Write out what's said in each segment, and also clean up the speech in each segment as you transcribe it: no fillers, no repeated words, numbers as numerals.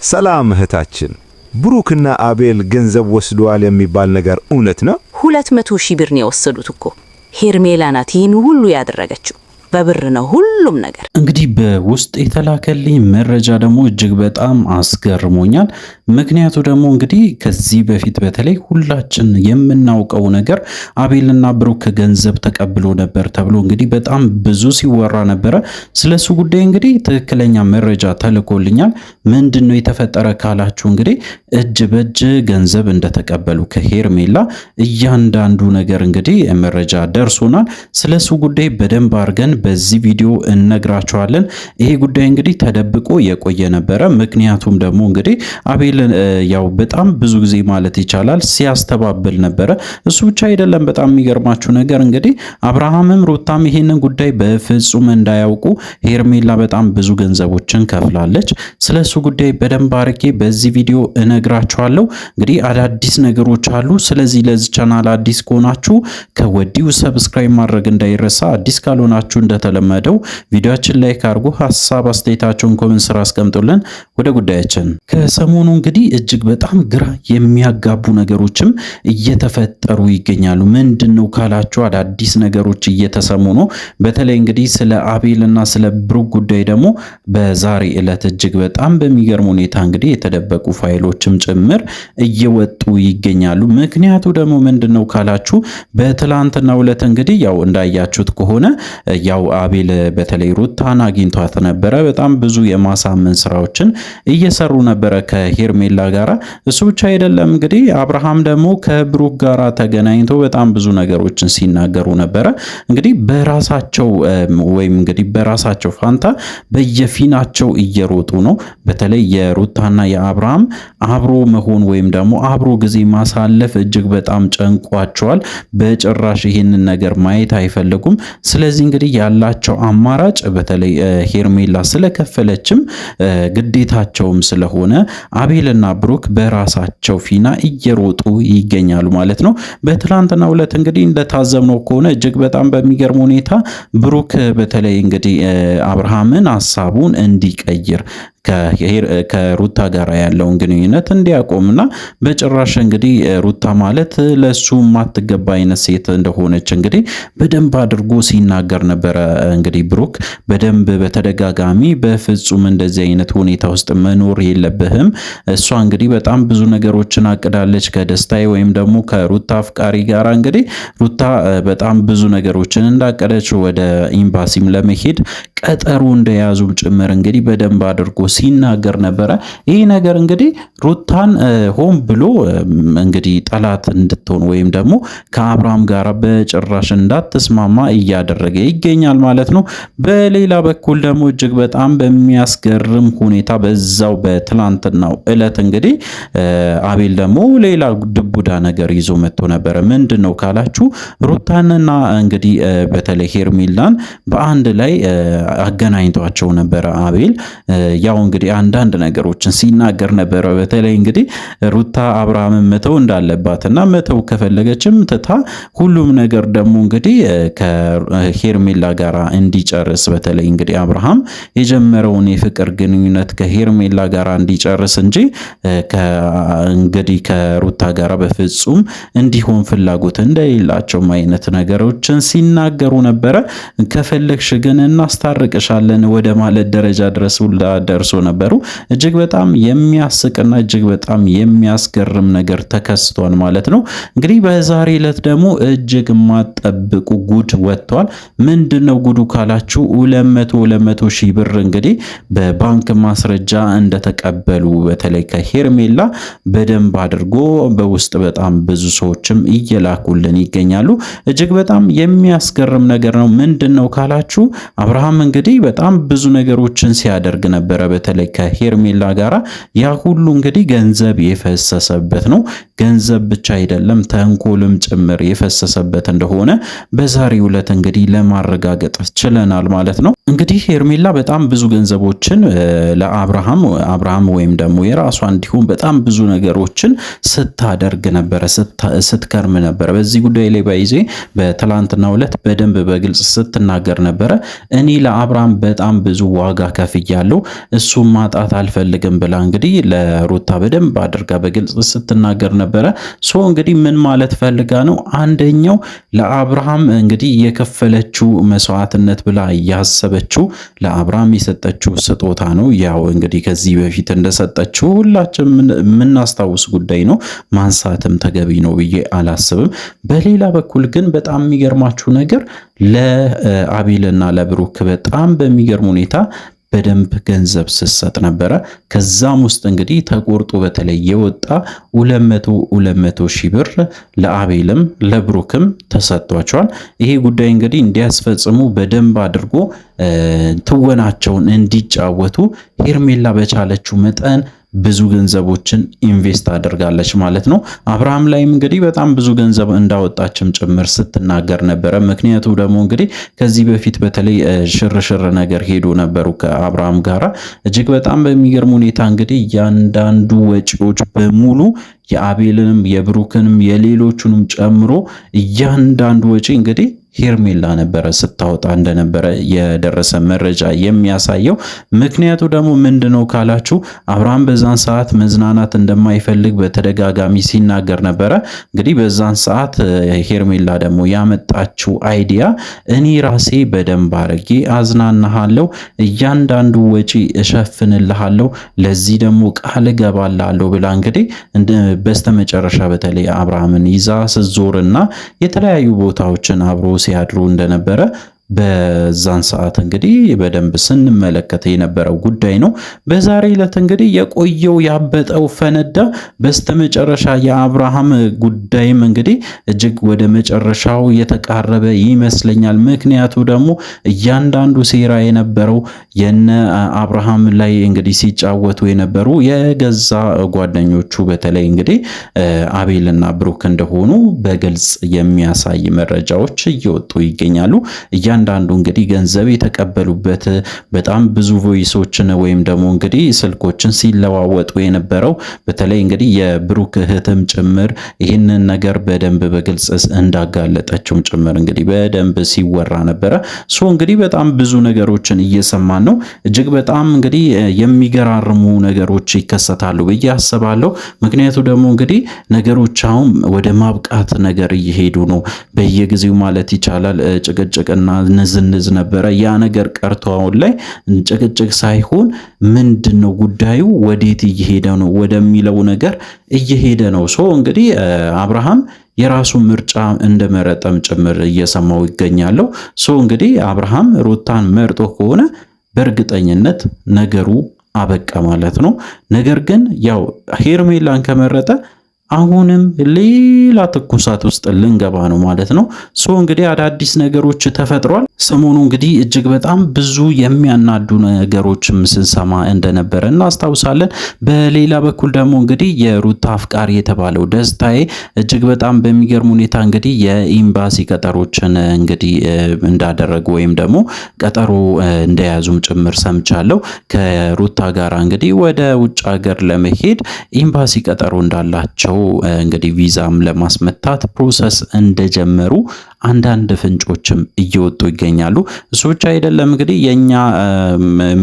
ሰላም እህታችን፣ ብሩክና አቤል ገንዘብ ወስደዋል የሚባል ነገር እውነት ነው? 200,000 ብር ነው የወሰዱት እኮ። ሄርሜላ ናት ይህን ሁሉ ያደረገችው። በብር ነው ሁሉም ነገር። እንግዲህ በውስጥ የተላከልኝ መረጃ ደግሞ እጅግ በጣም አስገርሞኛል። ምክንያቱ ደግሞ እንግዲህ ከዚህ በፊት በተለይ ሁላችን የምናውቀው ነገር አቤልና ብሩክ ገንዘብ ተቀብሎ ነበር ተብሎ እንግዲህ በጣም ብዙ ሲወራ ነበረ። ስለሱ ጉዳይ እንግዲህ ትክክለኛ መረጃ ተልኮልኛል። ምንድነው የተፈጠረ ካላችሁ እንግዲህ እጅ በእጅ ገንዘብ እንደተቀበሉ ከሄርሜላ እያንዳንዱ ነገር እንግዲህ መረጃ ደርሶናል። ስለሱ ጉዳይ በደንብ አድርገን በዚህ ቪዲዮ እነግራችኋለን። ይሄ ጉዳይ እንግዲህ ተደብቆ የቆየ ነበረ። ምክንያቱም ደግሞ እንግዲህ አቤል ያው በጣም ብዙ ጊዜ ማለት ይቻላል ሲያስተባብል ነበረ። እሱ ብቻ አይደለም። በጣም የሚገርማችሁ ነገር እንግዲህ አብርሃምም ሩታም ይሄንን ጉዳይ በፍጹም እንዳያውቁ ሄርሜላ በጣም ብዙ ገንዘቦችን ከፍላለች። ስለሱ ጉዳይ በደንብ አርጌ በዚህ ቪዲዮ እነግራችኋለሁ። እንግዲህ አዳዲስ ነገሮች አሉ። ስለዚህ ለዚህ ቻናል አዲስ ከሆናችሁ ከወዲሁ ሰብስክራይብ ማድረግ እንዳይረሳ። አዲስ ካልሆናችሁ እንደተለመደው ቪዲዮአችን ላይክ አድርጉ፣ ሐሳብ አስተያየታችሁን ኮሜንት ስራ አስቀምጡልን። ወደ ጉዳያችን ከሰሞኑ እንግዲህ እጅግ በጣም ግራ የሚያጋቡ ነገሮችም እየተፈጠሩ ይገኛሉ። ምንድነው ካላችሁ አዳዲስ ነገሮች እየተሰሙ ነው። በተለይ እንግዲህ ስለ አቤልና ስለ ብሩክ ጉዳይ ደግሞ በዛሬ ዕለት እጅግ በጣም በሚገርም ሁኔታ እንግዲህ የተደበቁ ፋይሎችም ጭምር እየወጡ ይገኛሉ። ምክንያቱ ደግሞ ምንድነው ካላችሁ በትላንትናው ዕለት እንግዲህ ያው እንዳያችሁት ከሆነ ያው አቤል በተለይ ሩታን አግኝቷት ነበረ። በጣም ብዙ የማሳመን ስራዎችን እየሰሩ ነበረ ከሄርሜላ ጋራ። እሱ ብቻ አይደለም እንግዲህ አብርሃም ደግሞ ከብሩክ ጋራ ተገናኝቶ በጣም ብዙ ነገሮችን ሲናገሩ ነበረ። እንግዲህ በራሳቸው ወይም እንግዲህ በራሳቸው ፋንታ በየፊናቸው እየሮጡ ነው። በተለይ የሩታና የአብርሃም አብሮ መሆን ወይም ደግሞ አብሮ ጊዜ ማሳለፍ እጅግ በጣም ጨንቋቸዋል። በጭራሽ ይሄንን ነገር ማየት አይፈልጉም። ስለዚህ እንግዲህ ያላቸው አማራጭ በተለይ ሄርሜላ ስለከፈለችም ግዴታቸውም ስለሆነ አቤልና ብሩክ በራሳቸው ፊና እየሮጡ ይገኛሉ ማለት ነው። በትላንትናው ዕለት እንግዲህ እንደታዘብነው ከሆነ እጅግ በጣም በሚገርም ሁኔታ ብሩክ በተለይ እንግዲህ አብርሃምን ሐሳቡን እንዲቀይር ከሩታ ጋር ያለውን ግንኙነት እንዲያቆምና በጭራሽ እንግዲህ ሩታ ማለት ለሱ ማትገባ አይነት ሴት እንደሆነች እንግዲህ በደንብ አድርጎ ሲናገር ነበረ። እንግዲህ ብሩክ በደንብ በተደጋጋሚ በፍጹም እንደዚህ አይነት ሁኔታ ውስጥ መኖር የለብህም፣ እሷ እንግዲህ በጣም ብዙ ነገሮችን አቅዳለች ከደስታዬ ወይም ደግሞ ከሩታ አፍቃሪ ጋር እንግዲህ ሩታ በጣም ብዙ ነገሮችን እንዳቀደች ወደ ኤምባሲም ለመሄድ ቀጠሩ እንደያዙ ጭምር እንግዲህ በደንብ አድርጎ ሲናገር ነበረ። ይህ ነገር እንግዲህ ሩታን ሆን ብሎ እንግዲህ ጠላት እንድትሆን ወይም ደግሞ ከአብርሃም ጋር በጭራሽ እንዳትስማማ እያደረገ ይገኛል ማለት ነው። በሌላ በኩል ደግሞ እጅግ በጣም በሚያስገርም ሁኔታ በዛው በትላንትናው ዕለት እንግዲህ አቤል ደግሞ ሌላ ድቡዳ ነገር ይዞ መጥቶ ነበረ። ምንድነው ካላችሁ ሩታንና እንግዲህ በተለይ ሄርሜላን በአንድ ላይ አገናኝቷቸው ነበረ። አቤል ያው እንግዲህ አንዳንድ ነገሮችን ሲናገር ነበረ። በተለይ እንግዲህ ሩታ አብርሃምን መተው እንዳለባትና መተው ከፈለገችም ትታ ሁሉም ነገር ደግሞ እንግዲህ ከሄርሜላ ጋር እንዲጨርስ በተለይ እንግዲህ አብርሃም የጀመረውን የፍቅር ግንኙነት ከሄርሜላ ጋር እንዲጨርስ እንጂ እንግዲህ ከሩታ ጋር በፍጹም እንዲሆን ፍላጎት እንደሌላቸው አይነት ነገሮችን ሲናገሩ ነበረ። ከፈለግሽ ግን እናስታርቅሻለን ወደ ማለት ደረጃ ድረስ ደርሶ ነበሩ። እጅግ በጣም የሚያስቅና እጅግ በጣም የሚያስገርም ነገር ተከስቷል ማለት ነው። እንግዲህ በዛሬ ዕለት ደግሞ እጅግ ማጠብቁ ጉድ ወጥቷል። ምንድነው ጉዱ ካላችሁ 200 ሺህ ብር እንግዲህ በባንክ ማስረጃ እንደተቀበሉ በተለይ ከሄርሜላ በደንብ አድርጎ በውስጥ በጣም ብዙ ሰዎችም እየላኩልን ይገኛሉ። እጅግ በጣም የሚያስገርም ነገር ነው። ምንድነው ካላችሁ አብርሃም እንግዲህ በጣም ብዙ ነገሮችን ሲያደርግ ነበረ። በተለይ ከሄርሜላ ጋራ ያ ሁሉ እንግዲህ ገንዘብ የፈሰሰበት ነው። ገንዘብ ብቻ አይደለም ተንኮልም ጭምር የፈሰሰበት እንደሆነ በዛሬው ዕለት እንግዲህ ለማረጋገጥ ችለናል ማለት ነው። እንግዲህ ሄርሜላ በጣም ብዙ ገንዘቦችን ለአብርሃም ወይም ደግሞ የራሷ እንዲሁም በጣም ብዙ ነገሮችን ስታደርግ ነበረ፣ ስትከርም ነበረ። በዚህ ጉዳይ ላይ ባይዜ በትላንትናው ዕለት በደንብ በግልጽ ስትናገር ነበረ። እኔ ለአብርሃም በጣም ብዙ ዋጋ ከፍያለሁ፣ እሱ እሱም ማጣት አልፈልግም ብላ እንግዲህ ለሩታ በደንብ አድርጋ በግልጽ ስትናገር ነበረ። ሶ እንግዲህ ምን ማለት ፈልጋ ነው? አንደኛው ለአብርሃም እንግዲህ የከፈለችው መስዋዕትነት ብላ ያሰበችው ለአብርሃም የሰጠችው ስጦታ ነው። ያው እንግዲህ ከዚህ በፊት እንደሰጠችው ሁላችንም የምናስታውስ ጉዳይ ነው። ማንሳትም ተገቢ ነው ብዬ አላስብም። በሌላ በኩል ግን በጣም የሚገርማችሁ ነገር ለአቤልና ለብሩክ በጣም በሚገርም ሁኔታ በደንብ ገንዘብ ስትሰጥ ነበረ። ከዛም ውስጥ እንግዲህ ተቆርጦ በተለይ የወጣ 200 ሺህ ብር ለአቤልም ለብሩክም ተሰጥቷቸዋል። ይሄ ጉዳይ እንግዲህ እንዲያስፈጽሙ በደንብ አድርጎ ትወናቸውን እንዲጫወቱ ሄርሜላ በቻለችው መጠን ብዙ ገንዘቦችን ኢንቨስት አድርጋለች ማለት ነው። አብርሃም ላይም እንግዲህ በጣም ብዙ ገንዘብ እንዳወጣችም ጭምር ስትናገር ነበረ። ምክንያቱ ደግሞ እንግዲህ ከዚህ በፊት በተለይ ሽርሽር ነገር ሄዶ ነበሩ ከአብርሃም ጋራ እጅግ በጣም በሚገርም ሁኔታ እንግዲህ እያንዳንዱ ወጪዎች በሙሉ የአቤልንም የብሩክንም የሌሎቹንም ጨምሮ እያንዳንዱ ወጪ እንግዲህ ሄርሜላ ነበረ ስታወጣ እንደነበረ የደረሰ መረጃ የሚያሳየው። ምክንያቱ ደግሞ ምንድነው ካላችሁ አብርሃም በዛን ሰዓት መዝናናት እንደማይፈልግ በተደጋጋሚ ሲናገር ነበረ። እንግዲህ በዛን ሰዓት ሄርሜላ ደግሞ ያመጣችው አይዲያ እኔ ራሴ በደንብ አድርጌ አዝናናሃለሁ፣ እያንዳንዱ ወጪ እሸፍንልሃለሁ፣ ለዚህ ደግሞ ቃል እገባላለሁ ብላ እንግዲህ በስተመጨረሻ በተለይ አብርሃምን ይዛ ስትዞርና የተለያዩ ቦታዎችን አብሮ ሲያድሩ እንደነበረ በዛን ሰዓት እንግዲህ በደንብ ስንመለከት የነበረው ጉዳይ ነው። በዛሬ ዕለት እንግዲህ የቆየው ያበጠው ፈነዳ። በስተመጨረሻ የአብርሃም ጉዳይም እንግዲህ እጅግ ወደ መጨረሻው የተቃረበ ይመስለኛል። ምክንያቱ ደግሞ እያንዳንዱ ሴራ የነበረው የነ አብርሃም ላይ እንግዲህ ሲጫወቱ የነበሩ የገዛ ጓደኞቹ በተለይ እንግዲህ አቤልና ብሩክ እንደሆኑ በግልጽ የሚያሳይ መረጃዎች እየወጡ ይገኛሉ። እያንዳንዱ እንግዲህ ገንዘብ የተቀበሉበት በጣም ብዙ ቮይሶችን ወይም ደግሞ እንግዲህ ስልኮችን ሲለዋወጡ የነበረው በተለይ እንግዲህ የብሩክ እህትም ጭምር ይህንን ነገር በደንብ በግልጽ እንዳጋለጠችውም ጭምር እንግዲህ በደንብ ሲወራ ነበረ። ሶ እንግዲህ በጣም ብዙ ነገሮችን እየሰማን ነው። እጅግ በጣም እንግዲህ የሚገራርሙ ነገሮች ይከሰታሉ ብዬ አስባለሁ። ምክንያቱ ደግሞ እንግዲህ ነገሮች አሁን ወደ ማብቃት ነገር እየሄዱ ነው። በየጊዜው ማለት ይቻላል ጭቅጭቅና ንዝንዝ ነበረ። ያ ነገር ቀርቶ አሁን ላይ ጭቅጭቅ ሳይሆን ምንድነው ጉዳዩ ወዴት እየሄደ ነው ወደሚለው ነገር እየሄደ ነው። ሶ እንግዲህ አብርሃም የራሱ ምርጫ እንደመረጠም ጭምር እየሰማው ይገኛሉ። ሶ እንግዲህ አብርሃም ሩታን መርጦ ከሆነ በእርግጠኝነት ነገሩ አበቃ ማለት ነው። ነገር ግን ያው ሄርሜላን ከመረጠ አሁንም ሌላ ትኩሳት ውስጥ ልንገባ ነው ማለት ነው። ሶ እንግዲህ አዳዲስ ነገሮች ተፈጥሯል። ሰሞኑ እንግዲህ እጅግ በጣም ብዙ የሚያናዱ ነገሮችም ስንሰማ እንደነበረ እናስታውሳለን። በሌላ በኩል ደግሞ እንግዲህ የሩታ አፍቃሪ የተባለው ደስታዬ እጅግ በጣም በሚገርም ሁኔታ እንግዲህ የኤምባሲ ቀጠሮችን እንግዲህ እንዳደረጉ ወይም ደግሞ ቀጠሮ እንደያዙም ጭምር ሰምቻለሁ። ከሩታ ጋር እንግዲህ ወደ ውጭ ሀገር ለመሄድ ኤምባሲ ቀጠሮ እንዳላቸው እንግዲህ ቪዛም ለማስመታት ፕሮሰስ እንደጀመሩ አንዳንድ ፍንጮችም እየወጡ ይገኛሉ። እሱ ብቻ አይደለም እንግዲህ የኛ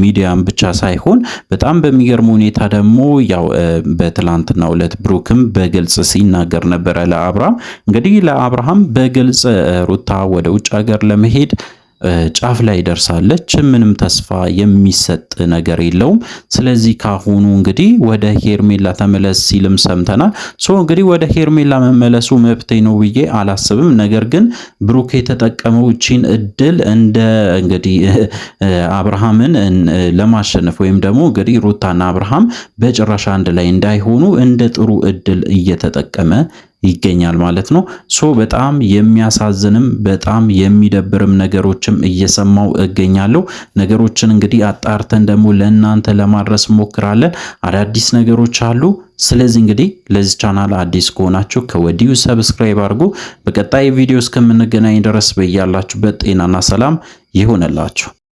ሚዲያም ብቻ ሳይሆን በጣም በሚገርም ሁኔታ ደግሞ ያው በትላንትናው ዕለት ብሩክም በግልጽ ሲናገር ነበረ ለአብርሃም እንግዲህ ለአብርሃም በግልጽ ሩታ ወደ ውጭ ሀገር ለመሄድ ጫፍ ላይ ደርሳለች። ምንም ተስፋ የሚሰጥ ነገር የለውም። ስለዚህ ካሁኑ እንግዲህ ወደ ሄርሜላ ተመለስ ሲልም ሰምተናል። ሶ እንግዲህ ወደ ሄርሜላ መመለሱ መብቴ ነው ብዬ አላስብም። ነገር ግን ብሩክ የተጠቀመው እቺን እድል እንደ እንግዲህ አብርሃምን ለማሸነፍ ወይም ደግሞ እንግዲህ ሩታና አብርሃም በጭራሽ አንድ ላይ እንዳይሆኑ እንደ ጥሩ እድል እየተጠቀመ ይገኛል ማለት ነው። ሶ በጣም የሚያሳዝንም በጣም የሚደብርም ነገሮችም እየሰማው እገኛለሁ። ነገሮችን እንግዲህ አጣርተን ደግሞ ለእናንተ ለማድረስ ሞክራለን። አዳዲስ ነገሮች አሉ። ስለዚህ እንግዲህ ለዚህ ቻናል አዲስ ከሆናችሁ ከወዲሁ ሰብስክራይብ አድርጉ። በቀጣይ ቪዲዮ እስከምንገናኝ ድረስ በያላችሁበት ጤናና ሰላም ይሁንላችሁ።